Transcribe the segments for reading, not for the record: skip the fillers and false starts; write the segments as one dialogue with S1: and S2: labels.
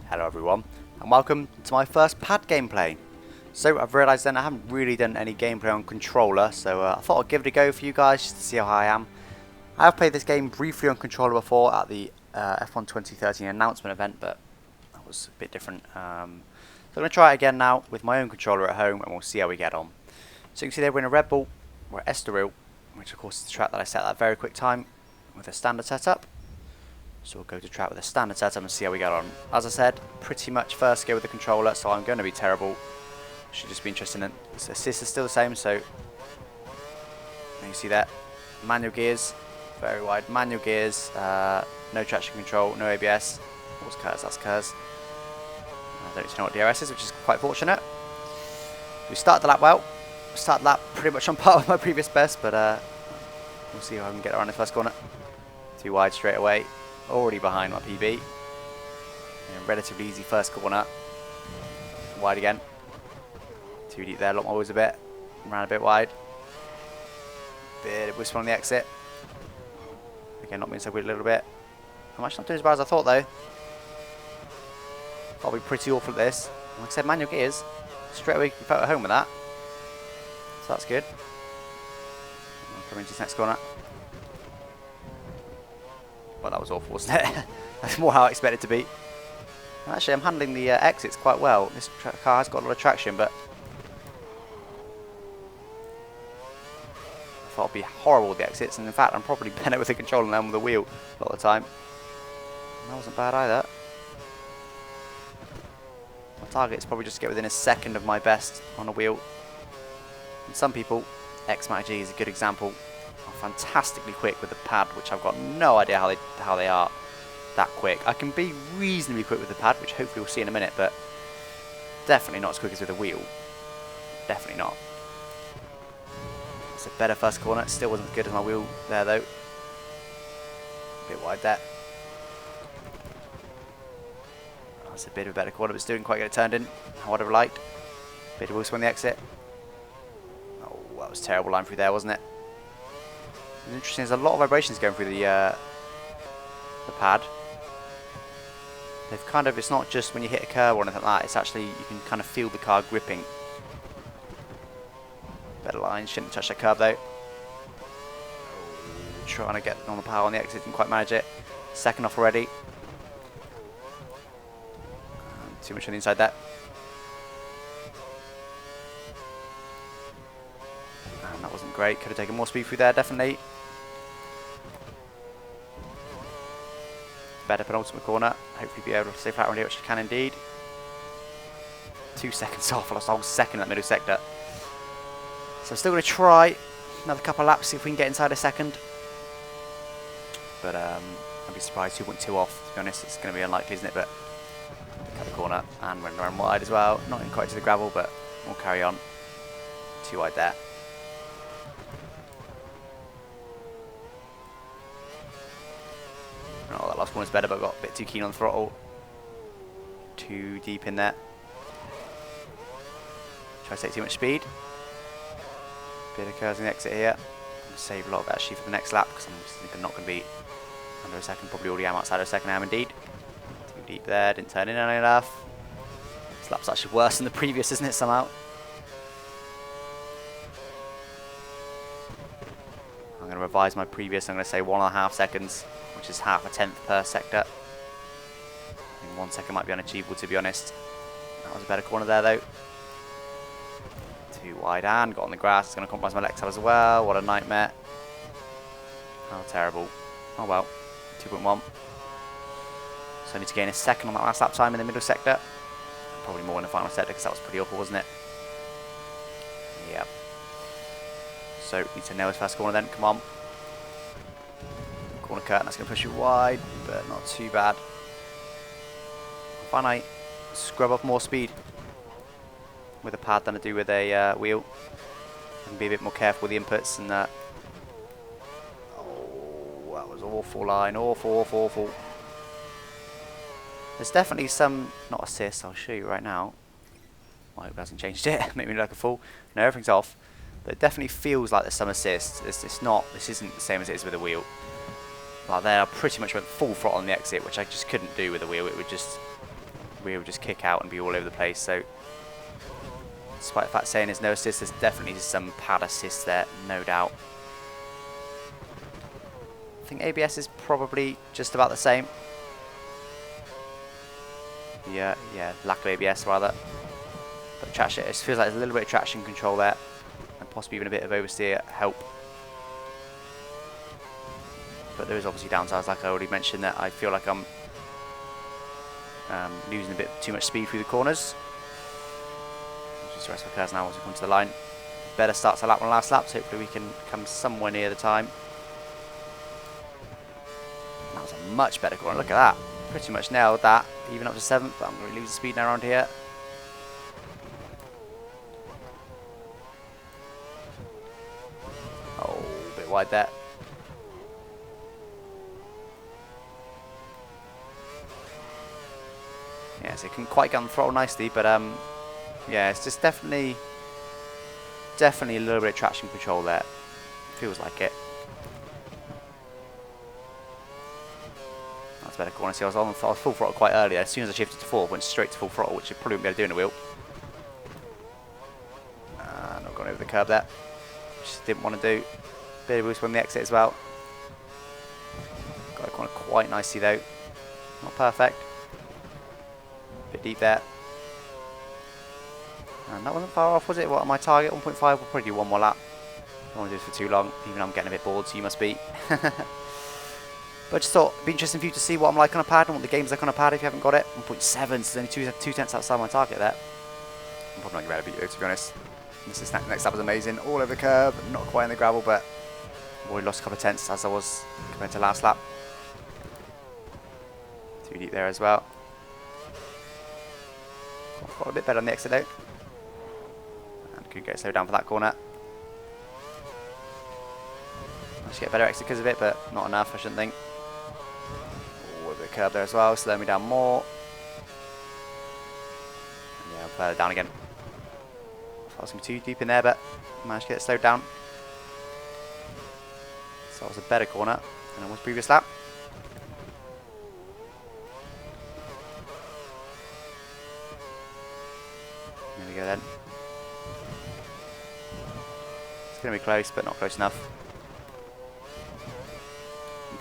S1: Hello everyone, and welcome to my first pad gameplay. So I've realised then I haven't really done any gameplay on controller, so I thought I'd give it a go for you guys just to see how I am. I have played this game briefly on controller before at the F1 2013 announcement event, but that was a bit different. So I'm going to try it again now with my own controller at home, and we'll see how we get on. So you can see there we're in a Red Bull, we're at Estoril, which of course is the track that I set at that very quick time with a standard setup. So we'll go to track with a standard setup and see how we get on. As I said, pretty much first go with the controller, so I'm going to be terrible. Should just be interesting. And the assist is still the same, so you see that. Manual gears, very wide. Manual gears, no traction control, no ABS. What's KERS? That's KERS. I don't even know what DRS is, which is quite fortunate. We started the lap well. We started the lap pretty much on par with my previous best, but we'll see how I can get around the first corner. Too wide straight away. Already behind my PB. And relatively easy first corner. Wide again. Too deep there, locked my wheels a bit. Ran a bit wide. Bit of whistle on the exit. Again, not being so weird a little bit. I'm actually not doing as bad as I thought though. I'll be pretty awful at this. Like I said, manual gears. Straight away, you felt at home with that. So that's good. Coming into this next corner. Well, that was awful, wasn't it? That's more how I expected it to be. And actually, I'm handling the exits quite well. This car has got a lot of traction, but I thought it'd be horrible with the exits. And in fact, I'm probably better with the controller than with the wheel a lot of the time. And that wasn't bad either. My target is probably just to get within a second of my best on a wheel. And some people, X-Mac G is a good example, fantastically quick with the pad, which I've got no idea how they are that quick. I can be reasonably quick with the pad, which hopefully we'll see in a minute, but definitely not as quick as with the wheel. Definitely not. It's a better first corner. It still wasn't as good as my wheel there though. A bit wide there. That's a bit of a better corner, but still didn't quite get it turned in how I'd have liked. Bit of whistle on the exit. Oh, that was a terrible line through there, wasn't it? It's interesting, there's a lot of vibrations going through the pad. They've kind of, it's not just when you hit a curb or anything like that, it's actually, you can kind of feel the car gripping. Better line, shouldn't touch that curb though. Trying to get on the power on the exit, didn't quite manage it. Second off already. Too much on the inside there. And that wasn't great, could have taken more speed through there, definitely. Better penultimate corner, hopefully be able to stay flat around here, which I can indeed. 2 seconds off, I lost a whole second in that middle sector. So I'm still going to try another couple of laps, see if we can get inside a second. But I'd be surprised 2.2 off, to be honest. It's going to be unlikely, isn't it? But cut the corner and run around wide as well. Not in quite to the gravel, but we'll carry on. Too wide there. Oh, that last one was better, but I got a bit too keen on the throttle. Too deep in there. Try to take too much speed. Bit of KERS in the exit here. I'm going to save a lot of it actually for the next lap because I'm simply not going to be under a second. Probably already am outside of a second. I am indeed. Too deep there. Didn't turn in early enough. This lap's actually worse than the previous, isn't it, somehow? I'm going to revise my previous. I'm going to say 1.5 seconds. Which is half a tenth per sector. I think 1 second might be unachievable, to be honest. That was a better corner there though. Too wide and got on the grass. It's going to compromise my Lexel as well. What a nightmare. How terrible. Oh well. 2.1. So I need to gain a second on that last lap time in the middle sector. Probably more in the final sector because that was pretty awful, wasn't it? Yep. So need to nail this first corner then. Come on. Corner cut, and that's going to push you wide, but not too bad. I find I scrub off more speed with a pad than I do with a wheel. I can be a bit more careful with the inputs and that. Oh, that was awful line, awful, awful, awful. There's definitely some, not assist, I'll show you right now. I hope it hasn't changed it, make me look like a fool. No, everything's off. But it definitely feels like there's some assist. It's not, this isn't the same as it is with a wheel. Like there, I pretty much went full throttle on the exit, which I just couldn't do with the wheel. It would just wheel just kick out and be all over the place. So despite the fact saying there's no assist, there's definitely some pad assist there, no doubt. I think ABS is probably just about the same. Yeah, lack of ABS rather. But traction, it feels like there's a little bit of traction control there, and possibly even a bit of oversteer help. But there is obviously downsides, like I already mentioned, that I feel like I'm losing a bit too much speed through the corners. Just rest my cars now as we come to the line. Better start to lap on last lap, so hopefully we can come somewhere near the time. That was a much better corner, look at that. Pretty much nailed that, even up to 7th, but I'm going to lose the speed now around here. Oh, a bit wide there. Yeah, so it can quite get on the throttle nicely, but yeah, it's just definitely a little bit of traction control there. Feels like it. That's a better corner. See, I was full throttle quite early. As soon as I shifted to 4, went straight to full throttle, which I probably wouldn't be able to do in a wheel. Not going over the curb there. Just didn't want to do. Bit of boost on the exit as well. Got the corner quite nicely though. Not perfect. Bit deep there. And that wasn't far off, was it? What, my target? 1.5. We'll probably do one more lap. Don't want to do this for too long. Even I'm getting a bit bored, so you must be. But I just thought it'd be interesting for you to see what I'm like on a pad and what the game's like on a pad if you haven't got it. 1.7, so there's only two tenths outside my target there. I'm probably not going to be able to beat you, to be honest. This next lap was amazing. All over the curb, not quite in the gravel, but I've already lost a couple of tenths as I was compared to last lap. Too deep there as well. Got a bit better on the exit though. And could get slowed down for that corner. I should get a better exit because of it, but not enough, I shouldn't think. Oh, a bit of curb there as well, slow me down more. And yeah, I'll further down again. I thought I was going to be too deep in there, but managed to get it slowed down. So that was a better corner than it was previous lap. There we go then. It's going to be close, but not close enough.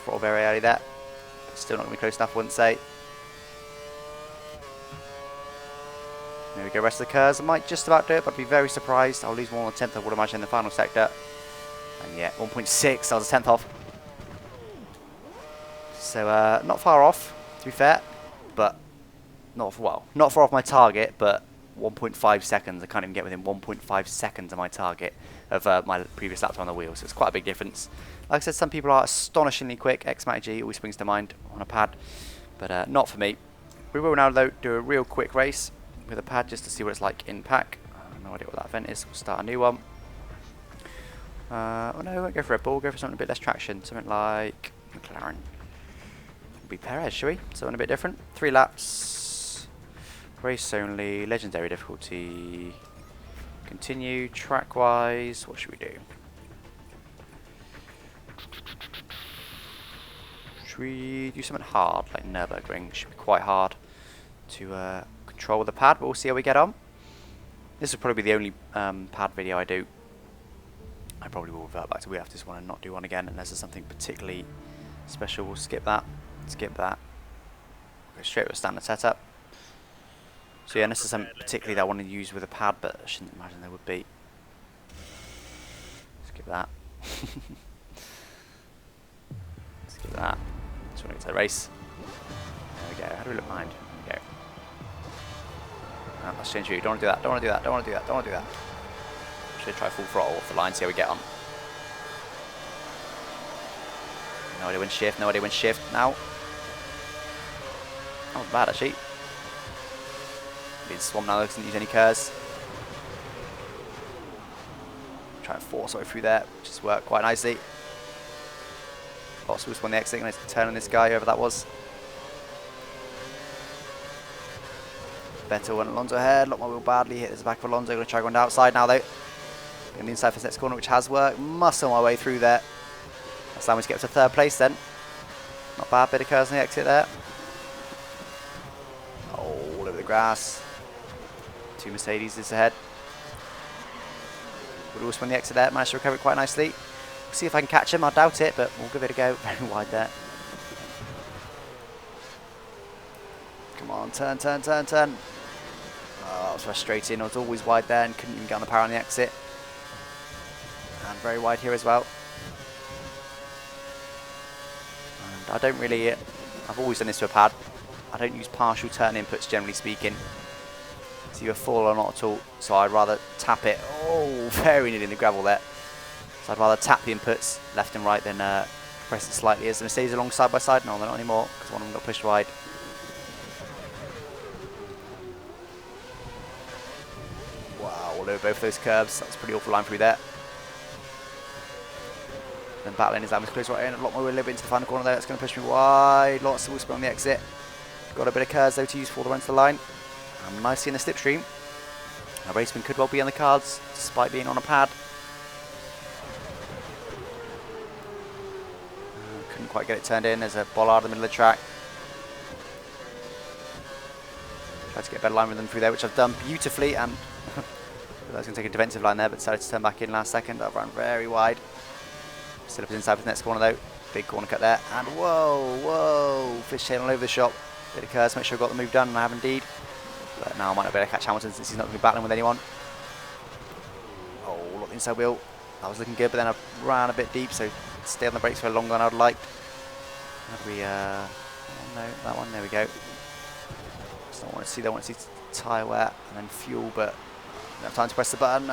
S1: Throttle very early there. But still not going to be close enough, I wouldn't say. There we go, rest of the curves. I might just about do it, but I'd be very surprised. I'll lose more than a tenth, I would imagine, in the final sector. And yeah, 1.6, I was a tenth off. So not far off, to be fair. But not far off my target, but 1.5 seconds. I can't even get within 1.5 seconds of my target of my previous lap time on the wheel. So it's quite a big difference. Like I said, some people are astonishingly quick. X-Matic always springs to mind on a pad, but not for me. We will now though do a real quick race with a pad just to see what it's like in pack. I have no idea what that event is. We'll start a new one. Oh no, we won't go for Red Bull. We'll go for something a bit less traction. Something like McLaren. It'll be Perez, shall we? Something a bit different. 3 laps. Race only. Legendary difficulty. Continue. Track-wise. What should we do? Should we do something hard, like Nürburgring? Should be quite hard to control the pad, but we'll see how we get on. This will probably be the only pad video I do. I probably will revert back to wheel after this one and not do one again unless there's something particularly special. We'll skip that. Skip that. Go straight with a standard setup. So yeah, unless there's something particularly that I want to use with a pad, but I shouldn't imagine there would be. Skip that. Skip that. Just want to get to the race. There we go. How do we look behind? There we go. Let's change route. Don't want to do that. Don't want to do that. Don't want to do that. Don't want to do that. Should try full throttle off the line, see how we get on. No idea when shift. No idea when shift now. That wasn't bad actually. Being swamped now, doesn't use any curves. Try and force our way through there, which has worked quite nicely. Lost on the exit. Going to turn on this guy, whoever that was. Better when Alonso ahead. Locked my wheel badly. Hit the back of Alonso. Going to try going outside now though. Going the inside for the next corner, which has worked. Muscle my way through there. That's allowed me to get to 3rd place then. Not bad. Bit of curves on the exit there. Oh, all over grass. 2 Mercedes is ahead. Would also win the exit there. Managed to recover it quite nicely. We'll see if I can catch him. I doubt it, but we'll give it a go. Very wide there. Come on, turn, turn, turn, turn. Oh, that was frustrating. I was always wide there and couldn't even get on the power on the exit. And very wide here as well. And I don't really... I've always done this to a pad. I don't use partial turn inputs, generally speaking. It's either full or not at all. So I'd rather tap it. Oh, very nearly in the gravel there. So I'd rather tap the inputs left and right than press it slightly. As the Mercedes along side by side? No, they're not anymore because one of them got pushed wide. Wow, all over both those curves. That was a pretty awful line through there. Then battling his damage close right in. A lot more a little bit into the final corner there. It's going to push me wide. Lots of wheel spin on the exit. Got a bit of curves though to use for the run to the line. I'm nicely in the slipstream. A raceman could well be on the cards despite being on a pad. Couldn't quite get it turned in. There's a bollard in the middle of the track. Tried to get a better line with them through there, which I've done beautifully. And I was going to take a defensive line there, but decided to turn back in last second. I've run very wide. Still up inside for the next corner though. Big corner cut there. And whoa, whoa. Fishtail all over the shop. Bit of curves, make sure I've got the move done, and I have indeed. But now I might not be able to catch Hamilton since he's not going to be battling with anyone. Oh, look, the inside wheel. That was looking good, but then I ran a bit deep, so stayed on the brakes for longer than I would have liked. How do we, oh no, that one, there we go. Just don't want to see, don't want to see tyre wear and then fuel, but I don't have time to press the button.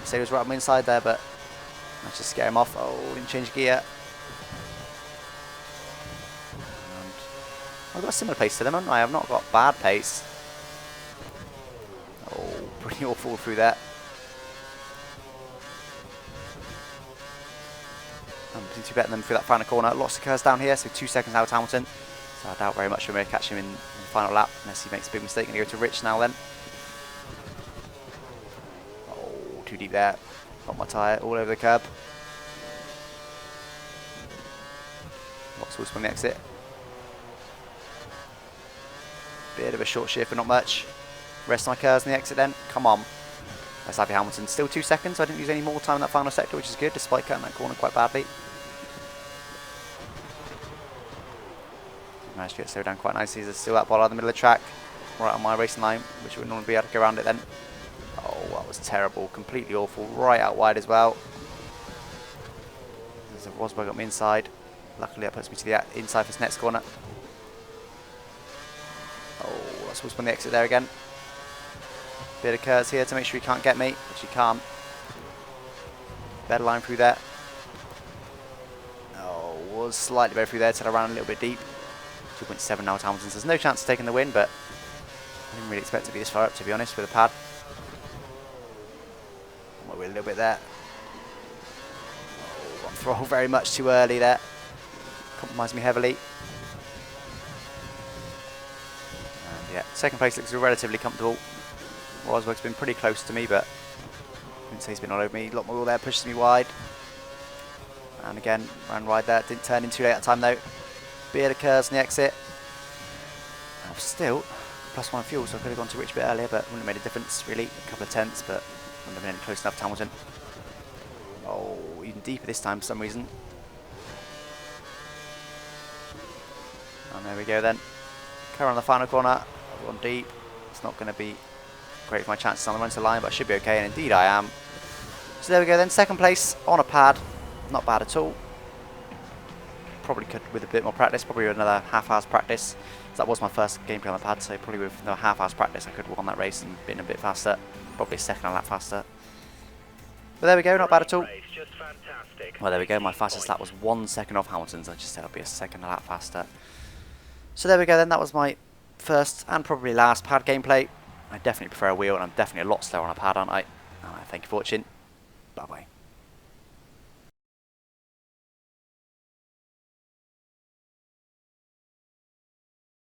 S1: Say he was right on the inside there, but managed to scare him off. Oh, didn't change gear. I've got a similar pace to them, haven't I? I've not got bad pace. Oh, pretty awful through that. I'm too better than them through that final corner. Lots of curves down here, so 2 seconds out Hamilton. So I doubt very much we're going to catch him in the final lap, unless he makes a big mistake. Going to go to Rich now then. Oh, too deep there. Got my tyre all over the curb. Lots of wheel spin on the exit. Bit of a short shift, but not much. Rest of my curves in the exit then. Come on. Let's have Hamilton. Still 2 seconds. I didn't use any more time in that final sector, which is good, despite cutting that corner quite badly. Managed to get slowed down quite nicely. There's still that bollard in the middle of the track, right on my racing line, which would normally be able to go around it then. Oh, that was terrible. Completely awful. Right out wide as well. There's a Rosberg on the inside. Luckily, that puts me to the inside for this next corner. Oh, that's supposed to be on the exit there again. Bit of curves here to make sure he can't get me, which he can't. Better line through there. Oh, was slightly better through there till I ran a little bit deep. 2.7 now to Hamilton, so there's no chance of taking the win, but I didn't really expect to be this far up, to be honest, with a pad. Might be a little bit there. Oh, got throttle very much too early there. Compromised me heavily. And yeah, second place looks relatively comfortable. Rosberg's been pretty close to me, but I wouldn't say he's been all over me. A lot more there, pushes me wide. And again, ran wide there. Didn't turn in too late that time though. Bit of curves in the exit. I've still +1 fuel, so I could have gone to Rich a bit earlier, but wouldn't have made a difference really. A couple of tenths, but wouldn't have been close enough to Hamilton. Oh, even deeper this time for some reason. And there we go then. Car on the final corner. I've gone deep. It's not going to be great for my chances on the run to the line, but I should be okay, and indeed I am. So there we go then, second place on a pad. Not bad at all. Probably could with a bit more practice, probably with another half-hour's practice. So that was my first gameplay on the pad, so probably with another half-hour's practice I could have won that race and been a bit faster. Probably a second a lap faster. But there we go, not bad at all. Well, there we go, my fastest lap was 1 second off Hamilton's. I just said I'll be a second a lap faster. So there we go then, that was my first and probably last pad gameplay. I definitely prefer a wheel, and I'm definitely a lot slower on a pad, aren't I? Thank you for watching. Bye bye.